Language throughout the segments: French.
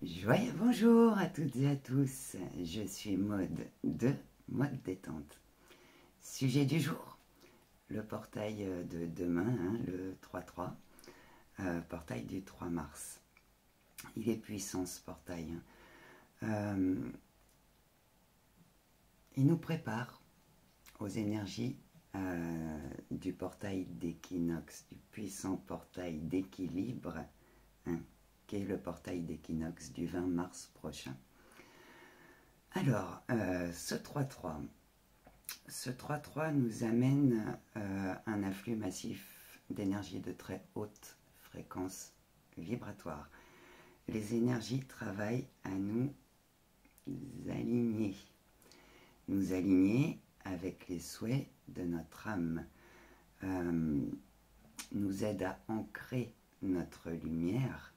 Joyeux bonjour à toutes et à tous, je suis Maude de Maude Détente. Sujet du jour, le portail de demain, le 3-3, portail du 3 mars. Il est puissant ce portail. Il nous prépare aux énergies du portail d'équinoxe, du puissant portail d'équilibre, qui est le portail d'équinoxe du 20 mars prochain. Alors, ce 3-3 nous amène un afflux massif d'énergie de très haute fréquence vibratoire. Les énergies travaillent à nous aligner avec les souhaits de notre âme, nous aide à ancrer notre lumière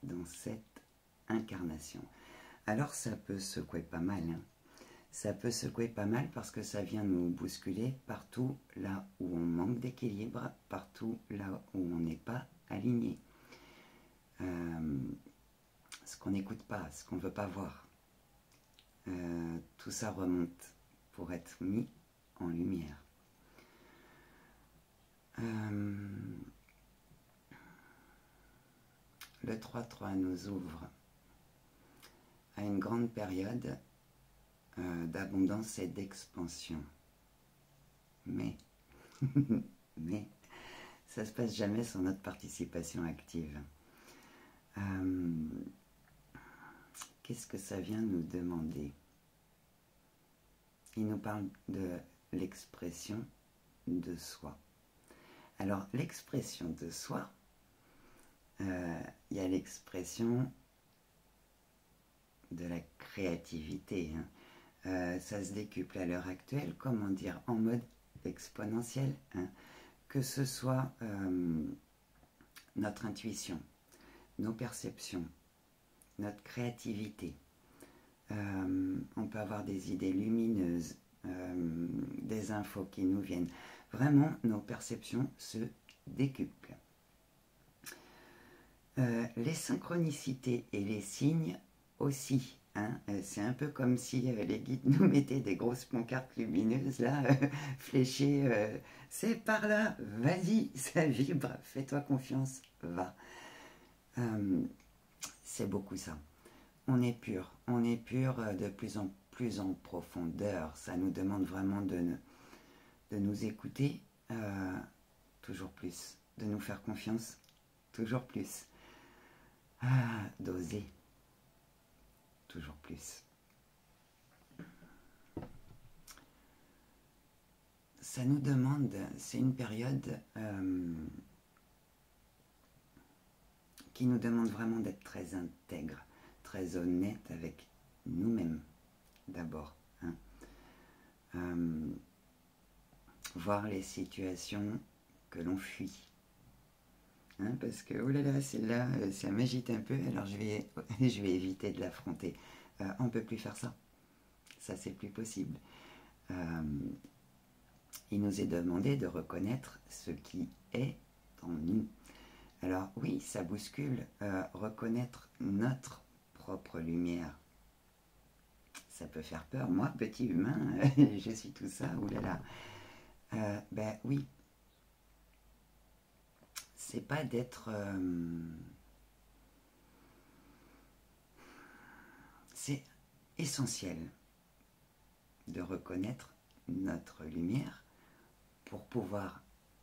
dans cette incarnation. Alors ça peut secouer pas mal, ça peut secouer pas mal parce que ça vient nous bousculer partout là où on manque d'équilibre, partout là où on n'est pas aligné. Ce qu'on n'écoute pas, ce qu'on ne veut pas voir, tout ça remonte pour être mis en lumière. Le 3-3 nous ouvre à une grande période d'abondance et d'expansion. Mais ça ne se passe jamais sans notre participation active. Qu'est-ce que ça vient nous demander? Il nous parle de l'expression de soi. Alors, l'expression de soi, il y a l'expression de la créativité. Ça se décuple à l'heure actuelle, comment dire, en mode exponentiel. Que ce soit notre intuition, nos perceptions, notre créativité. On peut avoir des idées lumineuses, des infos qui nous viennent. Vraiment, nos perceptions se décuplent. Les synchronicités et les signes aussi. C'est un peu comme si les guides nous mettaient des grosses pancartes lumineuses là, fléchées. C'est par là, vas-y, ça vibre, fais-toi confiance, va. C'est beaucoup ça. On est pur de plus en plus en profondeur. Ça nous demande vraiment de nous écouter toujours plus, de nous faire confiance toujours plus, d'oser toujours plus. Ça nous demande, c'est une période qui nous demande vraiment d'être très intègre, très honnête avec nous-mêmes d'abord. Voir les situations que l'on fuit. Parce que, oh là là, celle-là, ça m'agite un peu, alors je vais éviter de l'affronter. On ne peut plus faire ça. Ça, c'est plus possible. Il nous est demandé de reconnaître ce qui est en nous. Alors oui, ça bouscule, reconnaître notre propre lumière. Ça peut faire peur. Moi, petit humain, je suis tout ça, oulala. Ben oui. C'est pas d'être... c'est essentiel de reconnaître notre lumière pour pouvoir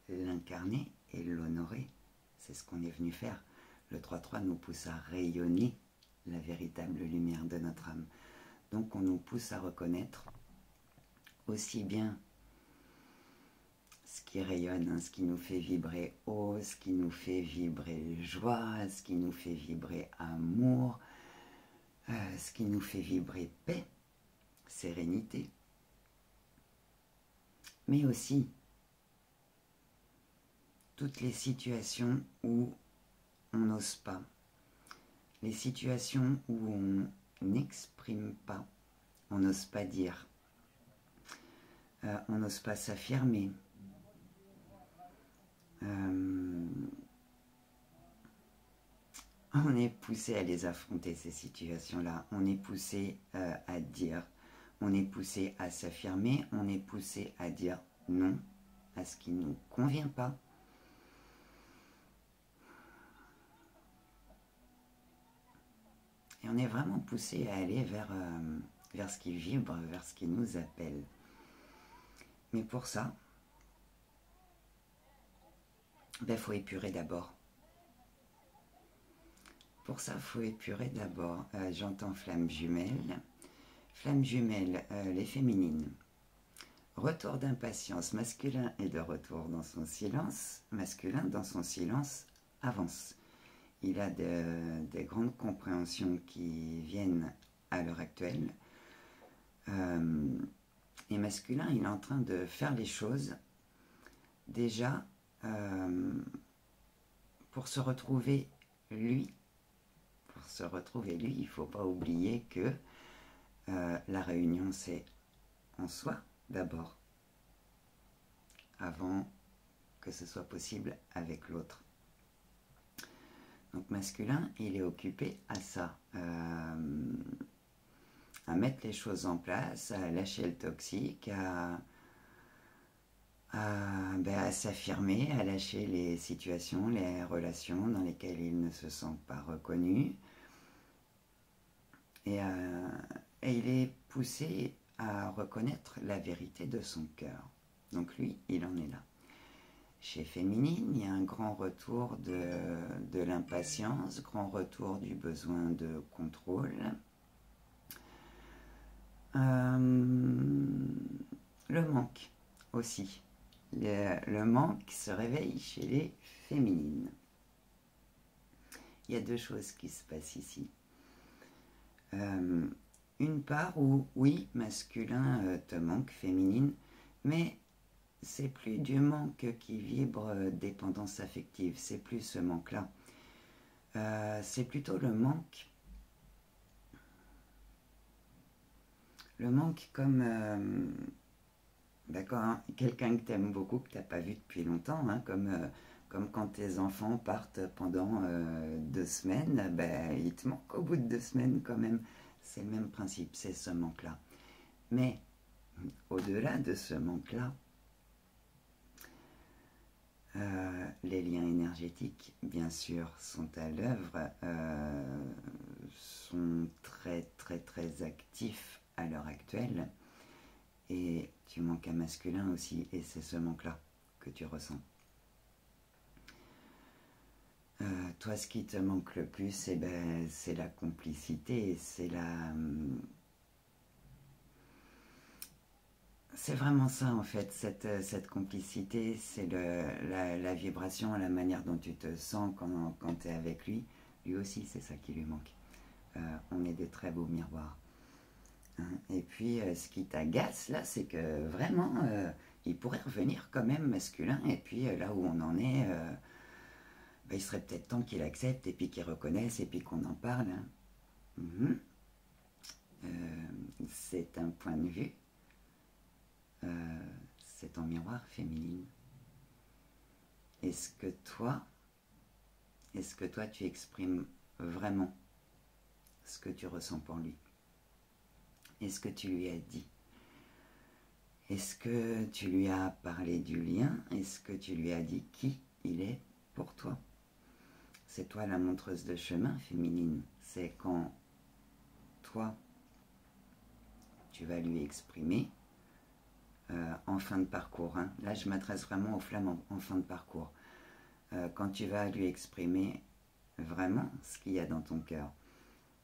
l'incarner et l'honorer. C'est ce qu'on est venu faire. Le 3-3 nous pousse à rayonner la véritable lumière de notre âme. Donc on nous pousse à reconnaître aussi bien ce qui rayonne, ce qui nous fait vibrer haut, ce qui nous fait vibrer joie, ce qui nous fait vibrer amour, ce qui nous fait vibrer paix, sérénité. Mais aussi toutes les situations où on n'ose pas, les situations où on n'exprime pas, on n'ose pas dire, on n'ose pas s'affirmer. on est poussé à les affronter, ces situations-là. On est poussé à dire, on est poussé à s'affirmer, on est poussé à dire non à ce qui ne nous convient pas. Et on est vraiment poussé à aller vers ce qui vibre, vers ce qui nous appelle. Mais pour ça, il faut épurer d'abord. Pour ça, il faut épurer d'abord. J'entends flamme jumelle. Flamme jumelle, les féminines. Retour d'impatience, masculin est de retour dans son silence. Masculin, dans son silence, avance. Il a des grandes compréhensions qui viennent à l'heure actuelle. Et masculin, il est en train de faire les choses déjà pour se retrouver lui. Pour se retrouver lui, il ne faut pas oublier que la réunion, c'est en soi d'abord, avant que ce soit possible avec l'autre. Donc masculin, il est occupé à ça, à mettre les choses en place, à lâcher le toxique, à s'affirmer, à lâcher les situations, les relations dans lesquelles il ne se sent pas reconnu. Et il est poussé à reconnaître la vérité de son cœur. Donc lui, il en est là. Chez Féminine, il y a un grand retour de l'impatience, grand retour du besoin de contrôle. Le manque aussi. Le manque se réveille chez les féminines. Il y a deux choses qui se passent ici. Une part où, oui, masculin te manque, féminine, mais c'est plus du manque qui vibre dépendance affective, c'est plus ce manque-là. C'est plutôt le manque comme d'accord, hein, quelqu'un que tu aimes beaucoup, que tu n'as pas vu depuis longtemps, hein, comme quand tes enfants partent pendant 2 semaines, il te manque au bout de 2 semaines quand même. C'est le même principe, c'est ce manque-là. Mais au-delà de ce manque-là, les liens énergétiques, bien sûr, sont à l'œuvre, sont très très très actifs à l'heure actuelle. Et tu manques un masculin aussi, et c'est ce manque-là que tu ressens. Toi, ce qui te manque le plus, c'est la complicité, c'est vraiment ça en fait, cette complicité, c'est la vibration, la manière dont tu te sens quand tu es avec lui. Lui aussi, c'est ça qui lui manque. On est des très beaux miroirs. Et puis, ce qui t'agace, là, c'est que vraiment, il pourrait revenir quand même masculin. Et puis, là où on en est, il serait peut-être temps qu'il accepte, et puis qu'il reconnaisse, et puis qu'on en parle. C'est un point de vue. C'est ton miroir féminine. Est-ce que toi, tu exprimes vraiment ce que tu ressens pour lui? Est-ce que tu lui as dit? Est-ce que tu lui as parlé du lien? Est-ce que tu lui as dit qui il est pour toi? C'est toi la montreuse de chemin féminine. C'est quand toi, tu vas lui exprimer en fin de parcours. Hein. Là, je m'adresse vraiment aux flammes en fin de parcours. Quand tu vas lui exprimer vraiment ce qu'il y a dans ton cœur,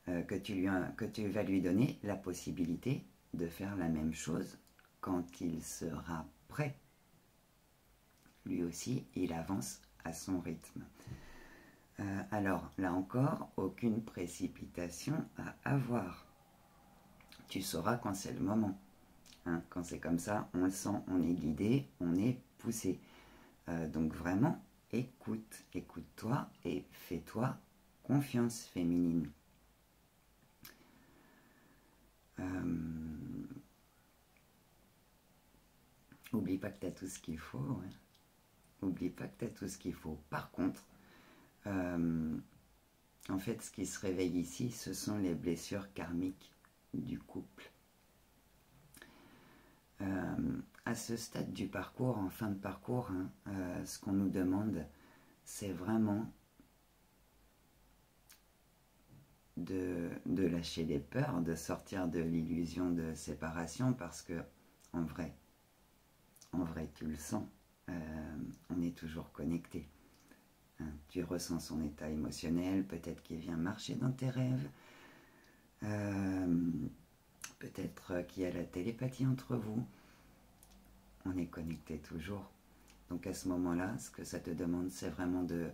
que tu vas lui donner la possibilité de faire la même chose quand il sera prêt. Lui aussi, il avance à son rythme. Alors, là encore, aucune précipitation à avoir. Tu sauras quand c'est le moment. Hein, quand c'est comme ça, on le sent, on est guidé, on est poussé. Donc vraiment, écoute-toi et fais-toi confiance féminine. Oublie pas que tu as tout ce qu'il faut. Ouais. Oublie pas que tu as tout ce qu'il faut. Par contre, En fait, ce qui se réveille ici, ce sont les blessures karmiques du couple. À ce stade du parcours, en fin de parcours, ce qu'on nous demande, c'est vraiment de lâcher les peurs, de sortir de l'illusion de séparation, parce que en vrai, tu le sens, on est toujours connecté. Tu ressens son état émotionnel, peut-être qu'il vient marcher dans tes rêves, peut-être qu'il y a la télépathie entre vous. On est connecté toujours. Donc à ce moment-là, ce que ça te demande, c'est vraiment de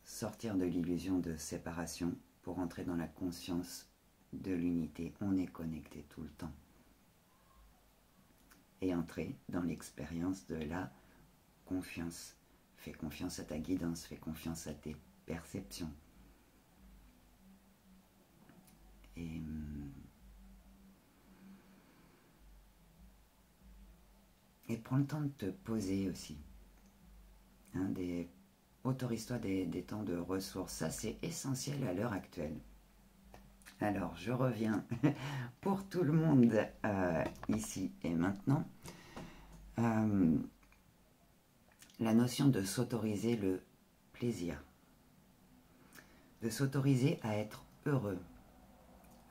sortir de l'illusion de séparation pour entrer dans la conscience de l'unité. On est connecté tout le temps. Et entrer dans l'expérience de la confiance. Fais confiance à ta guidance, fais confiance à tes perceptions. Et prends le temps de te poser aussi. Autorise-toi des temps de ressources. Ça, c'est essentiel à l'heure actuelle. Alors, je reviens pour tout le monde ici et maintenant. La notion de s'autoriser le plaisir. De s'autoriser à être heureux.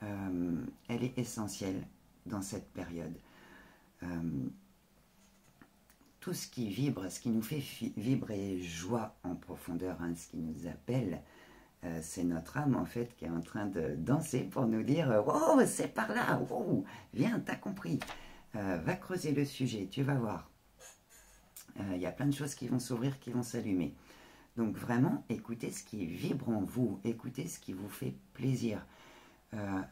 Elle est essentielle dans cette période. Tout ce qui vibre, ce qui nous fait vibrer joie en profondeur, ce qui nous appelle, c'est notre âme en fait qui est en train de danser pour nous dire « Oh, c'est par là, oh, viens, t'as compris, va creuser le sujet, tu vas voir. » Il y a plein de choses qui vont s'ouvrir, qui vont s'allumer. Donc vraiment, écoutez ce qui vibre en vous, écoutez ce qui vous fait plaisir.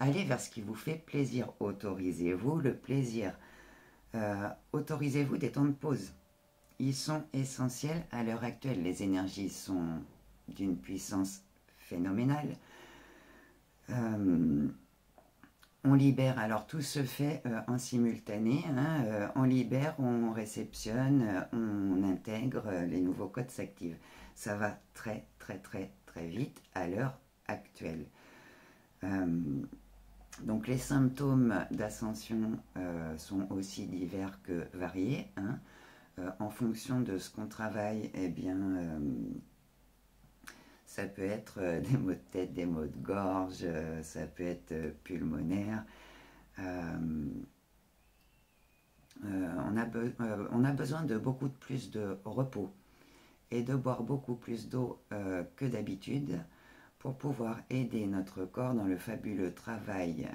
Allez vers ce qui vous fait plaisir, autorisez-vous le plaisir. Autorisez-vous des temps de pause. Ils sont essentiels à l'heure actuelle. Les énergies sont d'une puissance phénoménale. On libère, alors tout se fait en simultané. On libère, on réceptionne, on intègre, les nouveaux codes s'activent. Ça va très très très très vite à l'heure actuelle. Donc les symptômes d'ascension sont aussi divers que variés. En fonction de ce qu'on travaille, eh bien, ça peut être des maux de tête, des maux de gorge, ça peut être pulmonaire. On a besoin de beaucoup plus de repos et de boire beaucoup plus d'eau que d'habitude pour pouvoir aider notre corps dans le fabuleux travail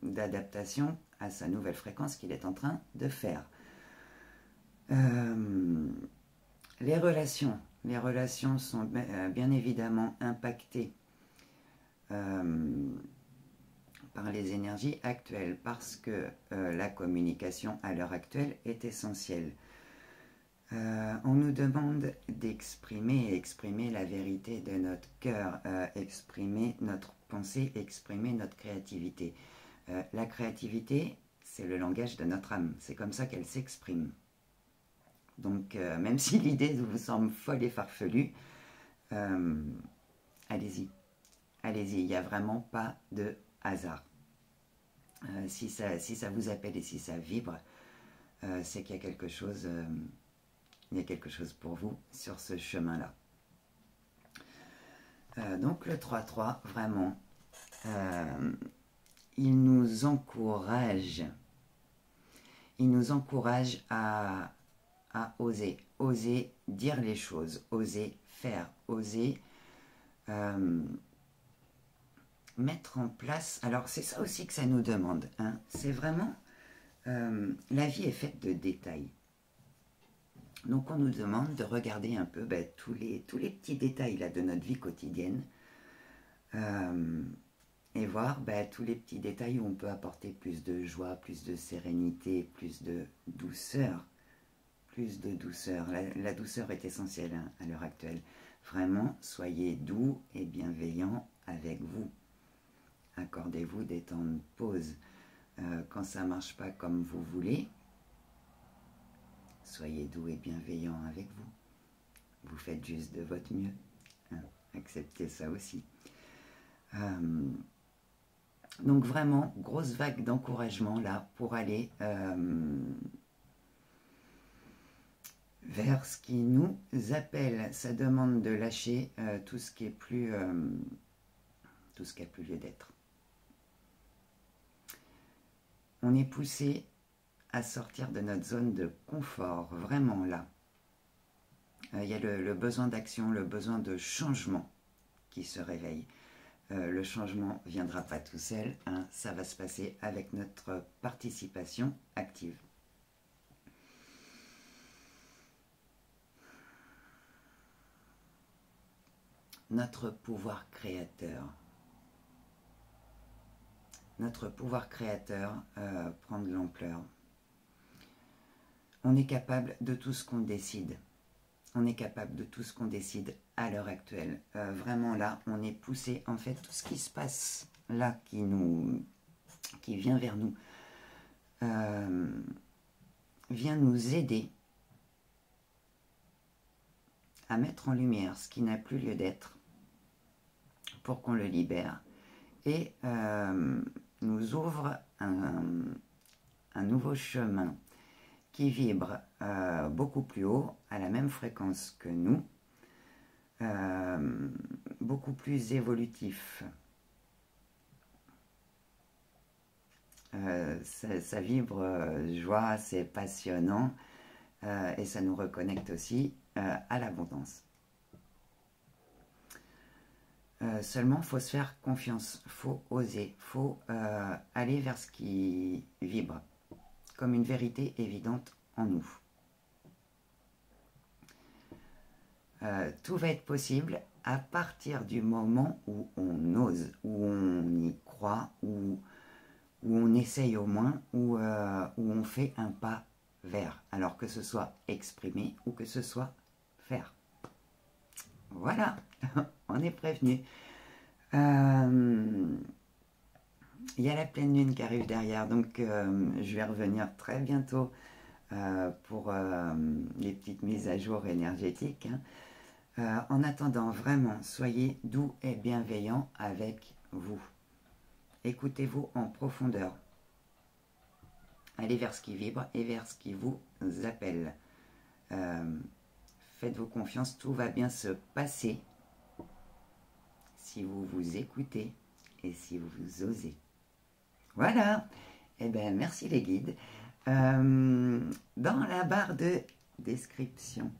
d'adaptation à sa nouvelle fréquence qu'il est en train de faire. Les relations sont bien évidemment impactées par les énergies actuelles parce que la communication à l'heure actuelle est essentielle. On nous demande d'exprimer la vérité de notre cœur, exprimer notre pensée, exprimer notre créativité. La créativité, c'est le langage de notre âme, c'est comme ça qu'elle s'exprime. Donc, même si l'idée vous semble folle et farfelue, allez-y, il n'y a vraiment pas de hasard. Si ça vous appelle et si ça vibre, c'est qu'il y a quelque chose... il y a quelque chose pour vous sur ce chemin-là. Donc le 3-3, vraiment, il nous encourage à oser dire les choses, oser faire, oser mettre en place. Alors c'est ça aussi que ça nous demande. C'est vraiment, la vie est faite de détails. Donc on nous demande de regarder un peu tous les petits détails là, de notre vie quotidienne et voir tous les petits détails où on peut apporter plus de joie, plus de sérénité, plus de douceur. La douceur est essentielle à l'heure actuelle. Vraiment, soyez doux et bienveillants avec vous. Accordez-vous des temps de pause. Quand ça ne marche pas comme vous voulez, soyez doux et bienveillants avec vous. Vous faites juste de votre mieux. accepter ça aussi. Donc vraiment, grosse vague d'encouragement là pour aller vers ce qui nous appelle. Ça demande de lâcher tout ce qui est plus, tout ce qui a plus lieu d'être. On est poussé à sortir de notre zone de confort, vraiment là. Il y a le besoin d'action, le besoin de changement qui se réveille. Le changement ne viendra pas tout seul, hein, ça va se passer avec notre participation active. Notre pouvoir créateur. Notre pouvoir créateur prend de l'ampleur. On est capable de tout ce qu'on décide. On est capable de tout ce qu'on décide à l'heure actuelle. Vraiment là, on est poussé, en fait, tout ce qui se passe là, qui vient vers nous, vient nous aider à mettre en lumière ce qui n'a plus lieu d'être pour qu'on le libère et nous ouvre un nouveau chemin qui vibre beaucoup plus haut, à la même fréquence que nous, beaucoup plus évolutif. Ça vibre joie, c'est passionnant et ça nous reconnecte aussi à l'abondance. Seulement, il faut se faire confiance, il faut oser, il faut aller vers ce qui vibre, comme une vérité évidente en nous. Tout va être possible à partir du moment où on ose, où on y croit, où on essaye au moins, où on fait un pas vers, alors que ce soit exprimer ou que ce soit faire. Voilà, on est prévenu. Il y a la pleine lune qui arrive derrière, donc je vais revenir très bientôt pour les petites mises à jour énergétiques. Hein. En attendant, vraiment, soyez doux et bienveillants avec vous. Écoutez-vous en profondeur. Allez vers ce qui vibre et vers ce qui vous appelle. Faites-vous confiance, tout va bien se passer si vous vous écoutez et si vous osez. Voilà, eh bien merci les guides. Dans la barre de description,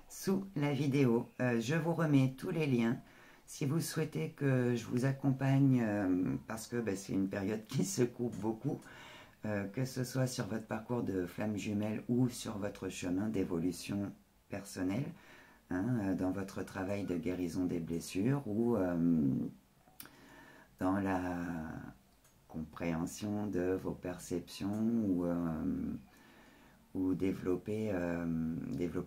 sous la vidéo, je vous remets tous les liens. Si vous souhaitez que je vous accompagne, parce que c'est une période qui secoue beaucoup, que ce soit sur votre parcours de flamme jumelle ou sur votre chemin d'évolution personnelle, hein, dans votre travail de guérison des blessures ou dans la compréhension de vos perceptions ou développer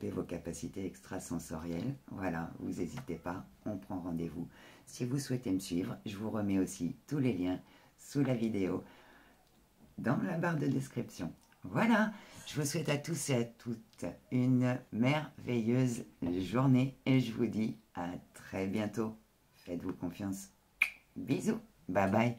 vos capacités extrasensorielles. Voilà, vous n'hésitez pas, on prend rendez-vous. Si vous souhaitez me suivre, je vous remets aussi tous les liens sous la vidéo, dans la barre de description. Voilà, je vous souhaite à tous et à toutes une merveilleuse journée et je vous dis à très bientôt. Faites-vous confiance. Bisous, bye bye.